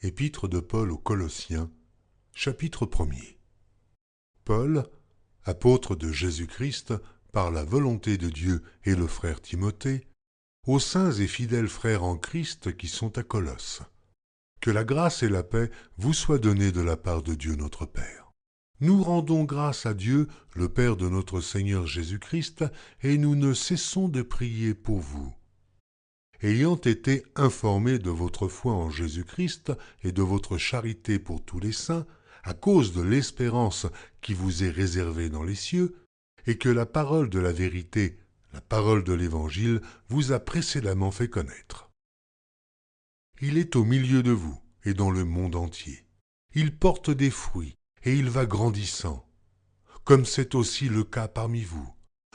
Épître de Paul aux Colossiens, chapitre 1er. Paul, apôtre de Jésus-Christ, par la volonté de Dieu et le frère Timothée, aux saints et fidèles frères en Christ qui sont à Colosse. Que la grâce et la paix vous soient données de la part de Dieu notre Père. Nous rendons grâce à Dieu, le Père de notre Seigneur Jésus-Christ, et nous ne cessons de prier pour vous. Ayant été informés de votre foi en Jésus-Christ et de votre charité pour tous les saints, à cause de l'espérance qui vous est réservée dans les cieux, et que la parole de la vérité, la parole de l'Évangile, vous a précédemment fait connaître. Il est au milieu de vous et dans le monde entier. Il porte des fruits et il va grandissant, comme c'est aussi le cas parmi vous,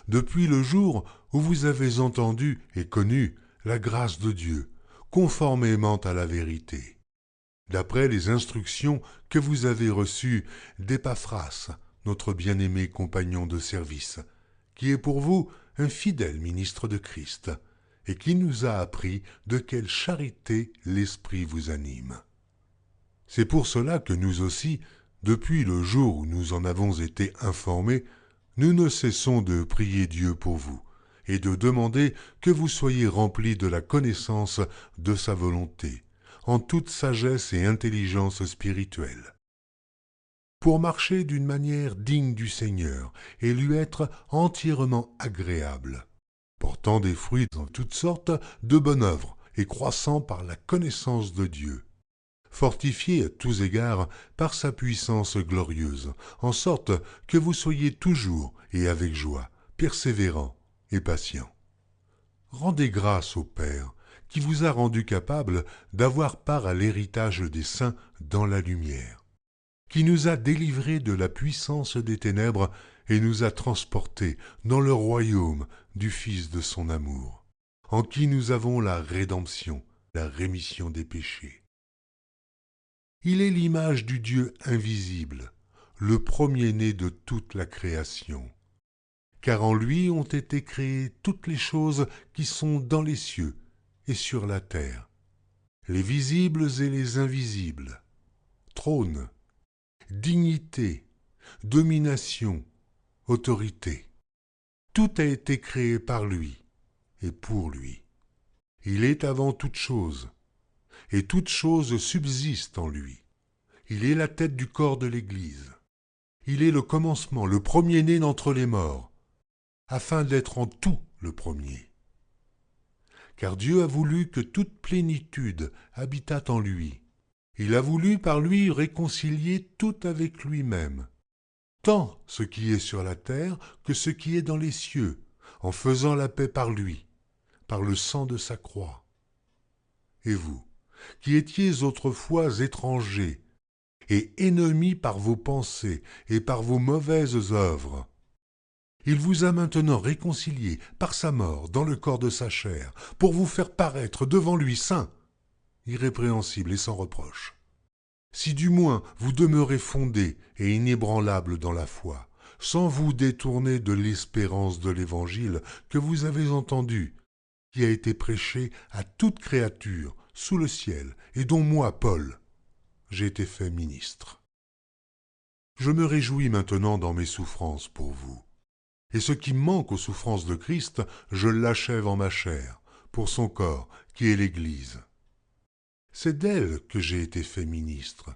depuis le jour où vous avez entendu et connu la grâce de Dieu, conformément à la vérité, d'après les instructions que vous avez reçues d'Épaphras, notre bien-aimé compagnon de service, qui est pour vous un fidèle ministre de Christ, et qui nous a appris de quelle charité l'Esprit vous anime. C'est pour cela que nous aussi, depuis le jour où nous en avons été informés, nous ne cessons de prier Dieu pour vous, et de demander que vous soyez remplis de la connaissance de sa volonté, en toute sagesse et intelligence spirituelle, pour marcher d'une manière digne du Seigneur et lui être entièrement agréable, portant des fruits en toutes sortes de bonnes œuvres et croissant par la connaissance de Dieu, fortifié à tous égards par sa puissance glorieuse, en sorte que vous soyez toujours et avec joie, persévérants et patient. Rendez grâce au Père, qui vous a rendu capable d'avoir part à l'héritage des saints dans la lumière, qui nous a délivrés de la puissance des ténèbres et nous a transportés dans le royaume du Fils de son amour, en qui nous avons la rédemption, la rémission des péchés. Il est l'image du Dieu invisible, le premier-né de toute la création. Car en lui ont été créées toutes les choses qui sont dans les cieux et sur la terre, les visibles et les invisibles, trône, dignité, domination, autorité. Tout a été créé par lui et pour lui. Il est avant toute chose, et toute chose subsiste en lui. Il est la tête du corps de l'Église. Il est le commencement, le premier-né d'entre les morts, afin d'être en tout le premier. Car Dieu a voulu que toute plénitude habitât en lui. Il a voulu par lui réconcilier tout avec lui-même, tant ce qui est sur la terre que ce qui est dans les cieux, en faisant la paix par lui, par le sang de sa croix. Et vous, qui étiez autrefois étrangers et ennemis par vos pensées et par vos mauvaises œuvres, il vous a maintenant réconciliés par sa mort dans le corps de sa chair, pour vous faire paraître devant lui saint, irrépréhensible et sans reproche. Si du moins vous demeurez fondés et inébranlables dans la foi, sans vous détourner de l'espérance de l'Évangile que vous avez entendu, qui a été prêché à toute créature sous le ciel, et dont moi, Paul, j'ai été fait ministre. Je me réjouis maintenant dans mes souffrances pour vous. Et ce qui manque aux souffrances de Christ, je l'achève en ma chair, pour son corps, qui est l'Église. C'est d'elle que j'ai été fait ministre,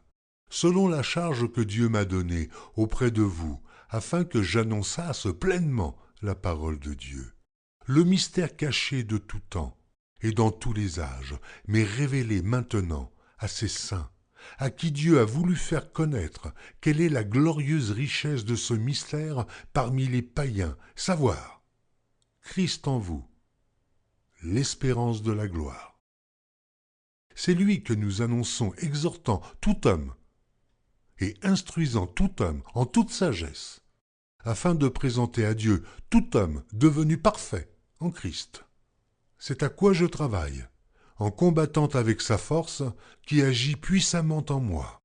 selon la charge que Dieu m'a donnée auprès de vous, afin que j'annonçasse pleinement la parole de Dieu, le mystère caché de tout temps et dans tous les âges, mais révélé maintenant à ses saints, à qui Dieu a voulu faire connaître quelle est la glorieuse richesse de ce mystère parmi les païens, savoir Christ en vous, l'espérance de la gloire. C'est lui que nous annonçons, exhortant tout homme et instruisant tout homme en toute sagesse, afin de présenter à Dieu tout homme devenu parfait en Christ. C'est à quoi je travaille, en combattant avec sa force qui agit puissamment en moi.